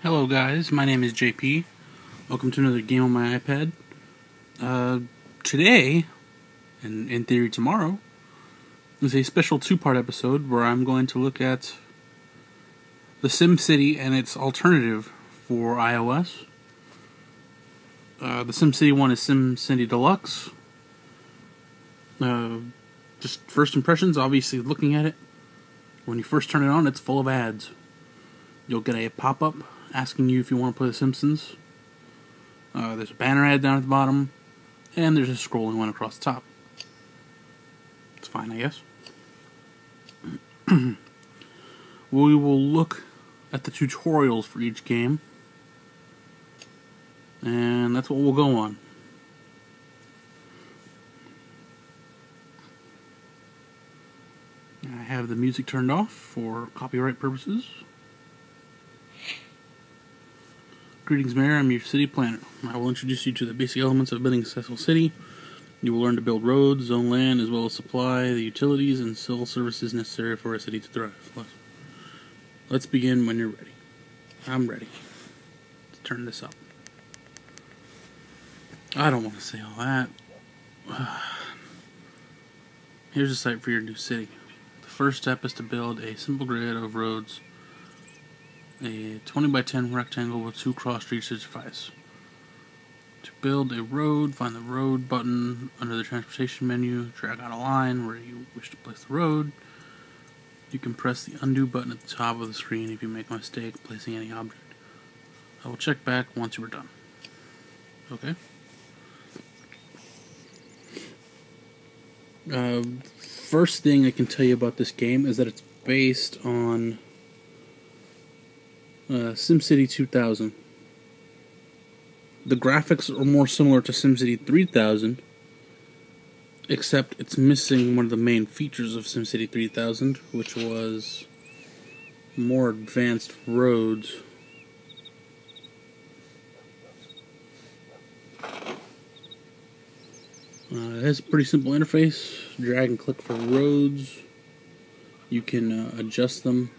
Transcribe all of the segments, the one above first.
Hello guys, my name is JP. Welcome to another game on my iPad. Today, and in theory tomorrow, is a special two-part episode where I'm going to look at the Simcity and its alternative for iOS. The Simcity one is Simcity Deluxe. Just first impressions, obviously looking at it, when you first turn it on, it's full of ads. You'll get a pop-up asking you if you want to play The Simpsons. There's a banner ad down at the bottom, and there's a scrolling one across the top. It's fine, I guess. We will look at the tutorials for each game, and that's what we'll go on. I have the music turned off for copyright purposes. Greetings, Mayor. I'm your city planner. I will introduce you to the basic elements of building a successful city. You will learn to build roads, zone land, as well as supply the utilities and civil services necessary for a city to thrive. Let's begin when you're ready. I'm ready. Let's turn this up. I don't want to say all that. Here's a site for your new city. The first step is to build a simple grid of roads. A 20 by 10 rectangle with 2 cross streets should suffice. To build a road, find the road button under the transportation menu, drag out a line where you wish to place the road. You can press the undo button at the top of the screen if you make a mistake placing any object. I will check back once you are done. Okay? First thing I can tell you about this game is that it's based on SimCity 2000. The graphics are more similar to SimCity 3000, except it's missing one of the main features of SimCity 3000, which was more advanced roads. It has a pretty simple interface. Drag and click for roads. You can adjust them.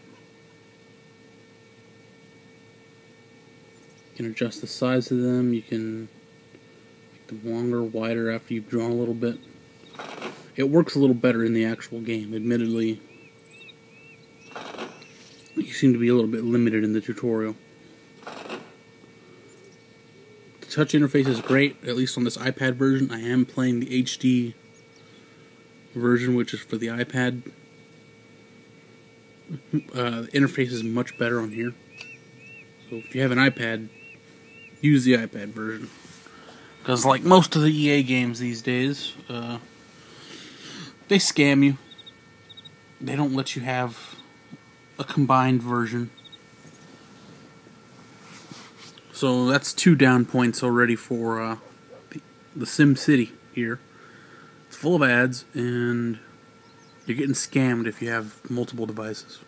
You can adjust the size of them. You can make them longer, wider after you've drawn a little bit. It works a little better in the actual game. Admittedly, you seem to be a little bit limited in the tutorial. The touch interface is great, at least on this iPad version. I am playing the HD version, which is for the iPad. The interface is much better on here. So if you have an iPad, use the iPad version. Because like most of the EA games these days, they scam you. They don't let you have a combined version. So that's 2 down points already for the Simcity here. It's full of ads, and you're getting scammed if you have multiple devices.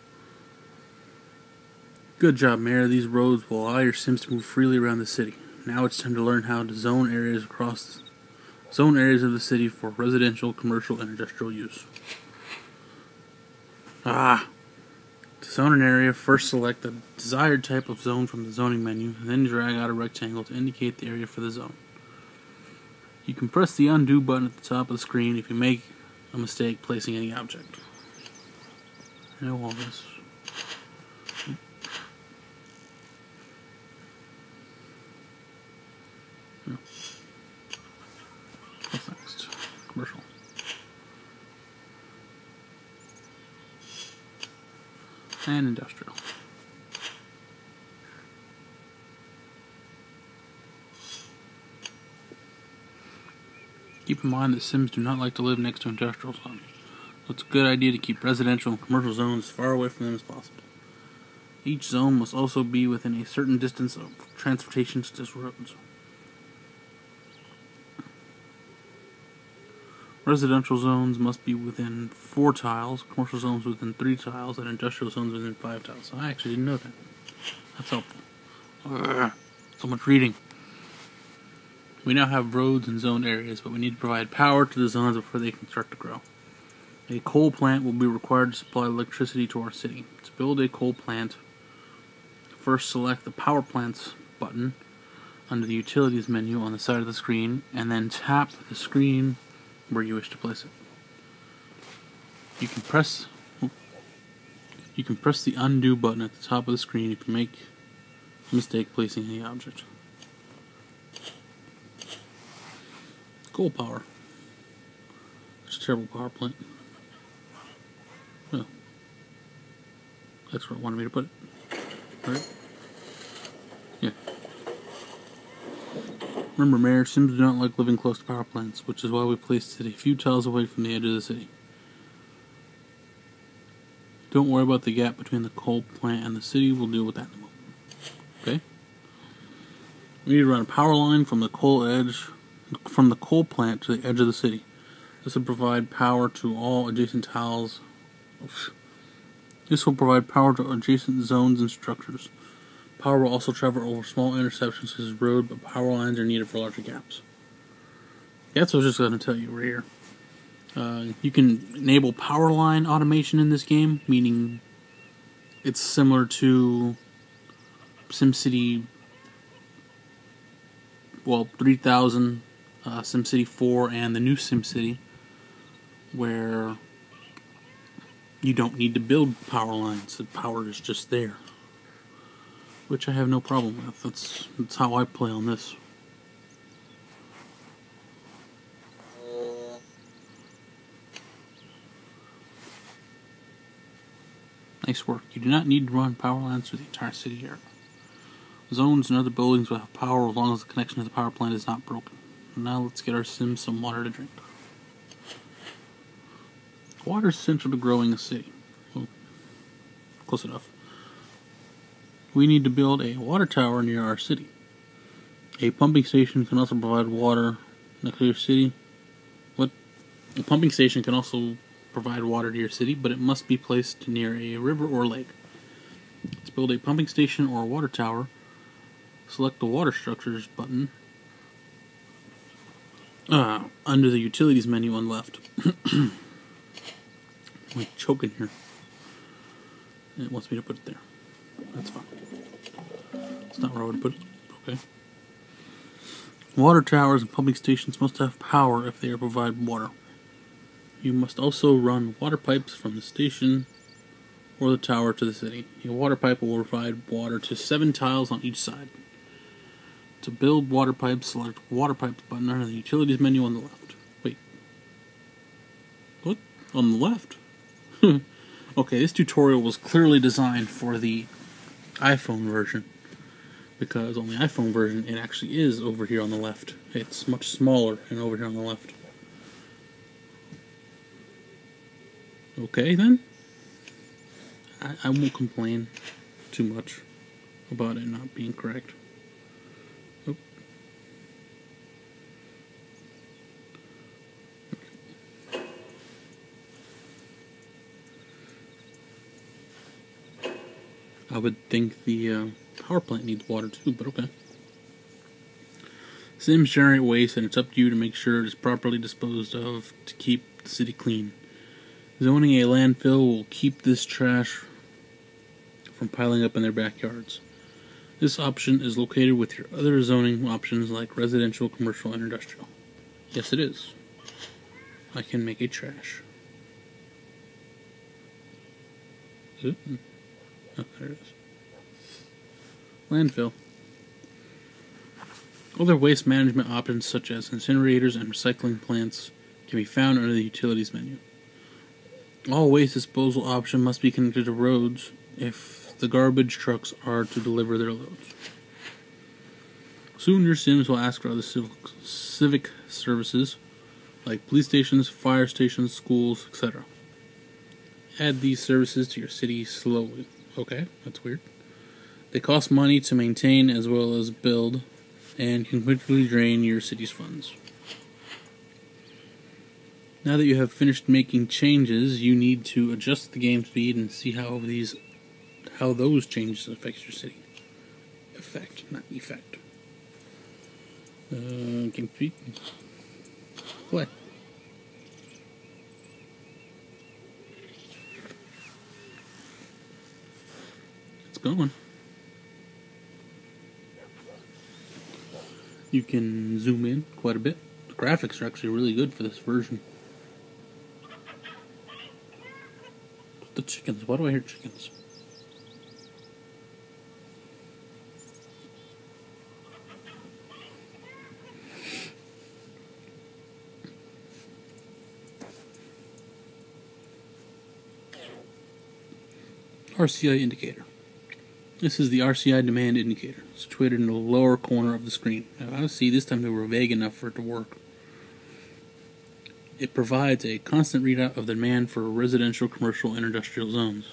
Good job, Mayor. These roads will allow your Sims to move freely around the city. Now it's time to learn how to zone areas of the city for residential, commercial, and industrial use. To zone an area, first select the desired type of zone from the zoning menu, then drag out a rectangle to indicate the area for the zone. You can press the undo button at the top of the screen if you make a mistake placing any object. I know all this. What's next? Commercial. And industrial. Keep in mind that Sims do not like to live next to industrial zones, so it's a good idea to keep residential and commercial zones as far away from them as possible. Each zone must also be within a certain distance of transportation such as roads. Residential zones must be within 4 tiles, commercial zones within 3 tiles, and industrial zones within 5 tiles. I actually didn't know that. That's helpful. So much reading. We now have roads and zone areas, but we need to provide power to the zones before they can start to grow. A coal plant will be required to supply electricity to our city. To build a coal plant, first select the Power Plants button under the Utilities menu on the side of the screen, and then tap the screen where you wish to place it. You can press the undo button at the top of the screen if you make a mistake placing any object. Coal power. That's a terrible power plant. Oh. That's where I wanted me to put it. Right? Yeah. Remember, Mayor, Sims do not like living close to power plants, which is why we placed it a few tiles away from the edge of the city. Don't worry about the gap between the coal plant and the city. We'll deal with that in a moment. Okay? We need to run a power line from the coal plant to the edge of the city. This will provide power to all adjacent tiles. This will provide power to adjacent zones and structures. Power will also travel over small intersections such as road, but power lines are needed for larger gaps. That's what I was just going to tell you right here. You can enable power line automation in this game, meaning it's similar to SimCity 3000, SimCity 4, and the new SimCity, where you don't need to build power lines. The power is just there, which I have no problem with. That's how I play on this. Nice work. You do not need to run power lines through the entire city area. Zones and other buildings will have power as long as the connection to the power plant is not broken. Now let's get our Sims some water to drink. Water is essential to growing a city. Well, close enough. We need to build a water tower near our city. A pumping station can also provide water next to your city. What? A pumping station can also provide water to your city, but it must be placed near a river or lake. Let's build a pumping station or a water tower. Select the Water Structures button under the Utilities menu on the left. I'm choking here. It wants me to put it there. That's fine. It's not where I would put it. Okay. Water towers and pumping stations must have power if they provide water. You must also run water pipes from the station or the tower to the city. A water pipe will provide water to 7 tiles on each side. To build water pipes, select Water Pipes button under the Utilities menu on the left. Wait. What? On the left? Okay, this tutorial was clearly designed for the iPhone version, because on the iPhone version it actually is over here on the left. It's much smaller and over here on the left. Okay then. I won't complain too much about it not being correct. Oh. I would think the power plant needs water too, but okay. Sims generate waste, and it's up to you to make sure it is properly disposed of to keep the city clean. Zoning a landfill will keep this trash from piling up in their backyards. This option is located with your other zoning options like residential, commercial, and industrial. Yes, it is. I can make a trash. Is it? Oh, there it is. Landfill. Other waste management options such as incinerators and recycling plants can be found under the Utilities menu. All waste disposal options must be connected to roads if the garbage trucks are to deliver their loads. Soon your Sims will ask for other civic services like police stations, fire stations, schools, etc. Add these services to your city slowly. Okay, that's weird. They cost money to maintain as well as build and can quickly drain your city's funds. Now that you have finished making changes, you need to adjust the game speed and see how those changes affect your city. Effect, not effect. Game speed. Play. It's going. You can zoom in quite a bit. The graphics are actually really good for this version. The chickens. Why do I hear chickens? RCI indicator. This is the RCI demand indicator, situated in the lower corner of the screen. Now, obviously, this time they were vague enough for it to work. It provides a constant readout of the demand for residential, commercial, and industrial zones.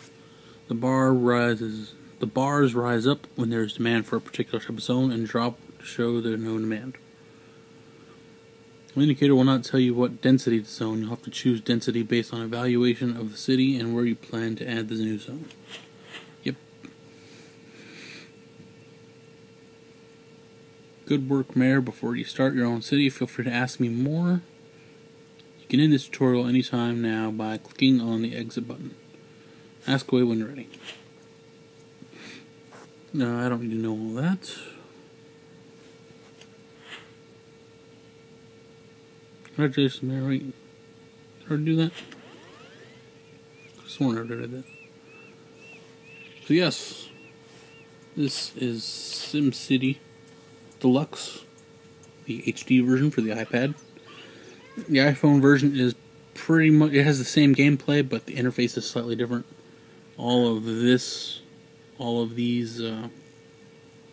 The bars rise up when there is demand for a particular type of zone and drop to show there is no demand. The indicator will not tell you what density to zone. You'll have to choose density based on evaluation of the city and where you plan to add the new zone. Yep. Good work, Mayor. Before you start your own city, feel free to ask me more. You can end this tutorial anytime now by clicking on the exit button. Ask away when you're ready. No, I don't need to know all that. Congratulations, Mayor. Wait. Did I already do that? I sworn I already did that. So yes, this is Simcity Deluxe, the HD version for the iPad. The iPhone version is pretty much, it has the same gameplay, but the interface is slightly different. All of these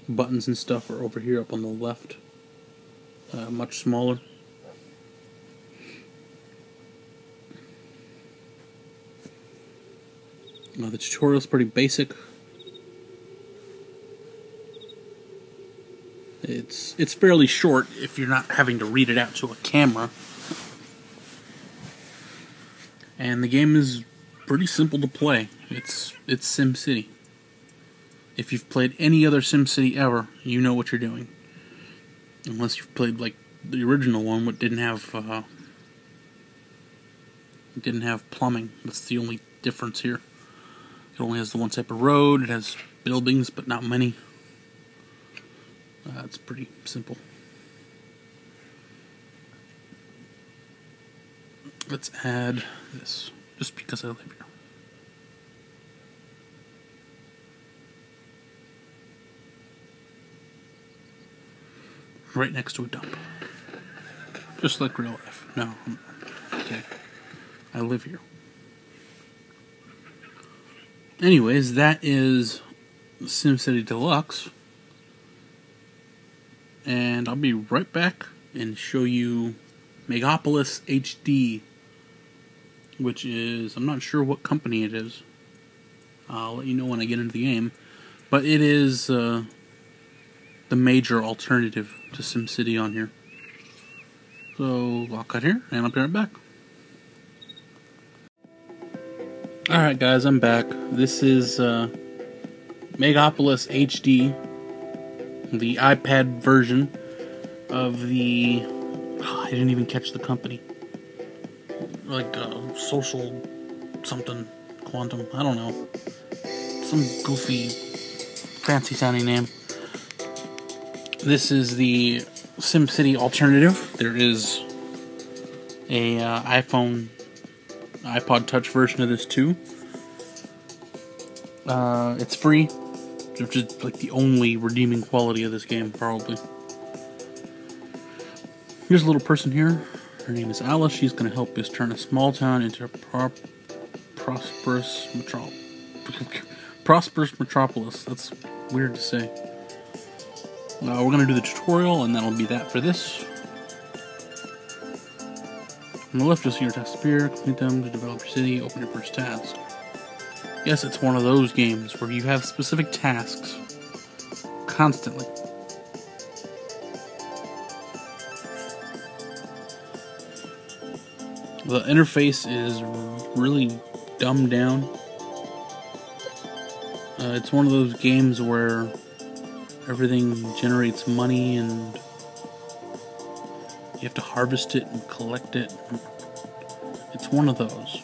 buttons and stuff are over here up on the left, much smaller. The tutorial is pretty basic. It's fairly short if you're not having to read it out to a camera. And the game is pretty simple to play. It's SimCity. If you've played any other SimCity ever, you know what you're doing. Unless you've played like the original one, which didn't have plumbing. That's the only difference here. It only has the one type of road. It has buildings, but not many. It's pretty simple. Let's add this, just because I live here. Right next to a dump. Just like real life. No, okay. I live here. Anyways, that is SimCity Deluxe. And I'll be right back and show you Megapolis HD, which is, I'm not sure what company it is. I'll let you know when I get into the game. But it is the major alternative to SimCity on here. So I'll cut here and I'll be right back. Alright guys, I'm back. This is Megapolis HD, the iPad version of the... I didn't even catch the company. Like social something quantum. I don't know. Some goofy, fancy sounding name. This is the SimCity alternative. There is a iPod Touch version of this too. It's free, which is like the only redeeming quality of this game, probably. Here's a little person here. Her name is Alice. She's going to help us turn a small town into a prosperous metropolis. That's weird to say. We're going to do the tutorial, and that'll be that for this. On the left, you'll see your tasks appear. Complete them to develop your city. Open your first task. Yes, it's one of those games where you have specific tasks constantly. The interface is really dumbed down. It's one of those games where everything generates money and you have to harvest it and collect it. It's one of those.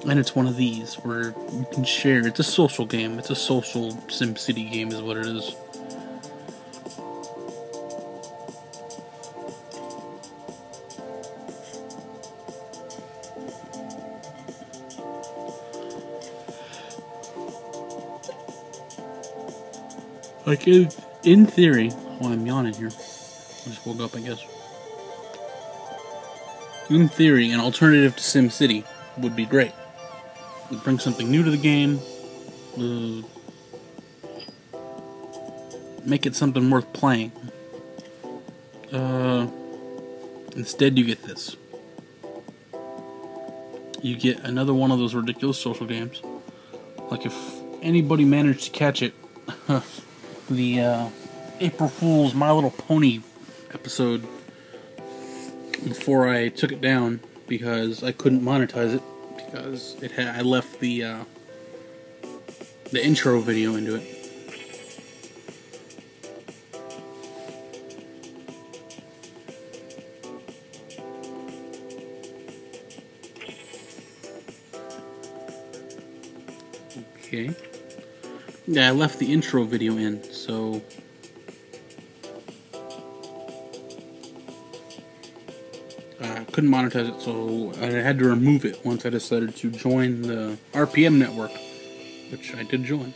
And it's one of these where you can share. It's a social game. It's a social SimCity game is what it is. Like, in theory, while I'm yawning here, I just woke up, I guess. In theory, an alternative to SimCity would be great. It would bring something new to the game, make it something worth playing. Instead, you get this. You get another one of those ridiculous social games. Like, if anybody managed to catch it, the April Fool's My Little Pony episode before I took it down because I couldn't monetize it because I left the intro video into it. Okay. Yeah, I left the intro video in, so I couldn't monetize it, so I had to remove it once I decided to join the RPM network, which I did join.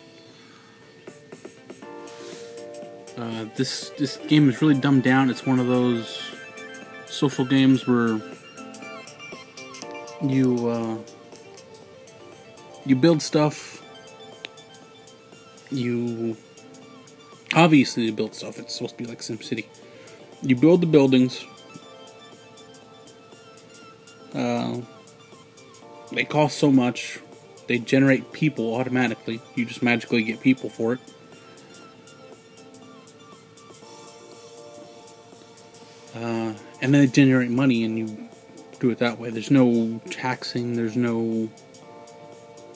This game is really dumbed down. It's one of those social games where you build stuff. You obviously build stuff. It's supposed to be like SimCity. You build the buildings. They cost so much. They generate people automatically. You just magically get people for it. And then they generate money and you do it that way. There's no taxing. There's no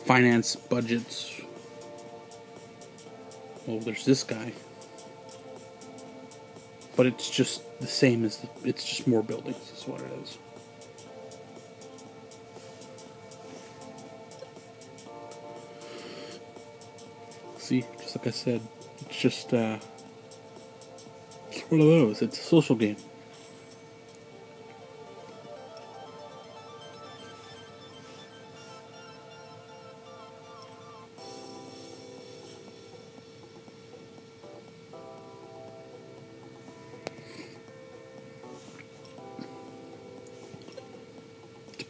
finance budgets. Well, there's this guy. But it's just the same as it's just more buildings, is what it is. See, just like I said, it's just it's one of those. It's a social game.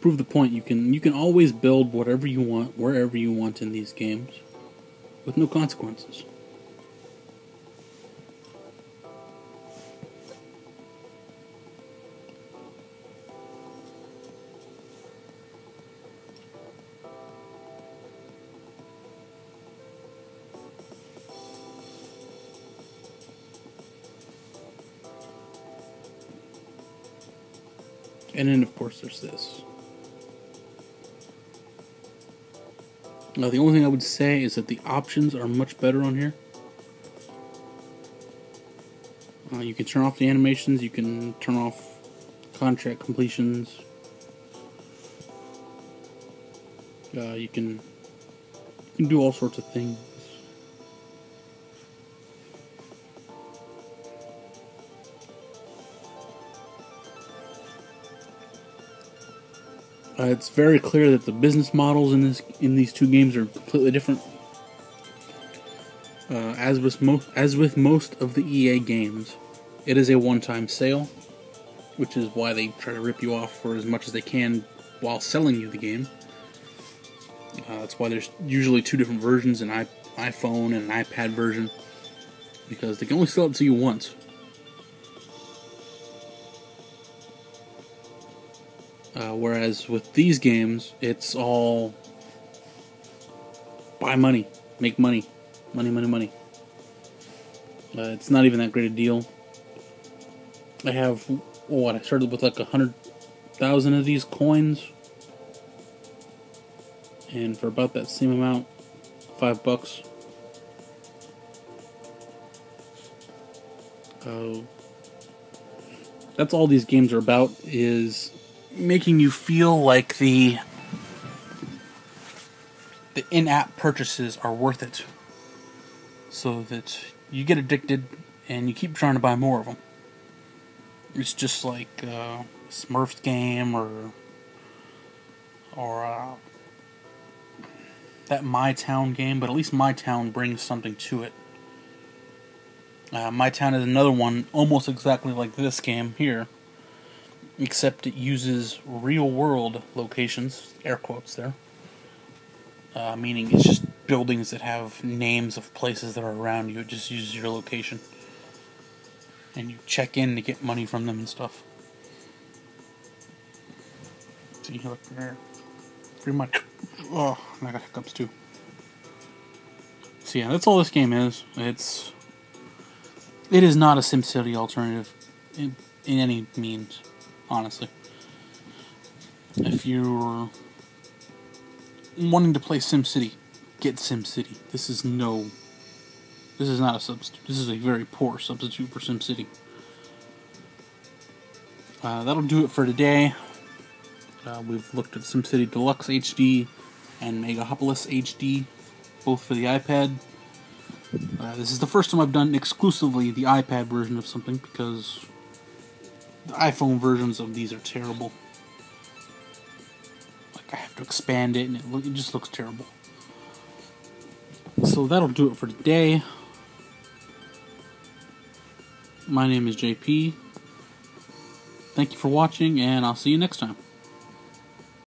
Prove the point, you can always build whatever you want, wherever you want in these games, with no consequences. And then, of course, there's this. Now, the only thing I would say is that the options are much better on here. You can turn off the animations, you can turn off contract completions. You can do all sorts of things. It's very clear that the business models in these two games are completely different. As with most of the EA games, it is a one-time sale, which is why they try to rip you off for as much as they can while selling you the game. That's why there's usually two different versions, an iPhone and an iPad version, because they can only sell it to you once. Whereas with these games, it's all buy money, make money, money. It's not even that great a deal. I have, I started with like 100,000 of these coins, and for about that same amount, $5. That's all these games are about, is making you feel like the in-app purchases are worth it, so that you get addicted and you keep trying to buy more of them. It's just like Smurfs game or that My Town game, but at least My Town brings something to it. My Town is another one almost exactly like this game here, except it uses real-world locations, air quotes there, meaning it's just buildings that have names of places that are around you. It just uses your location, and you check in to get money from them and stuff. See, look there, pretty much. Oh, and I got hiccups too. So yeah, that's all this game is. It is not a SimCity alternative in any means, honestly. If you're wanting to play SimCity, get SimCity. This is not a substitute. This is a very poor substitute for SimCity. That'll do it for today. We've looked at SimCity Deluxe HD and Megapolis HD, both for the iPad. This is the first time I've done exclusively the iPad version of something, because the iPhone versions of these are terrible. Like, I have to expand it, and it just looks terrible. So that'll do it for today. My name is JP. Thank you for watching, and I'll see you next time.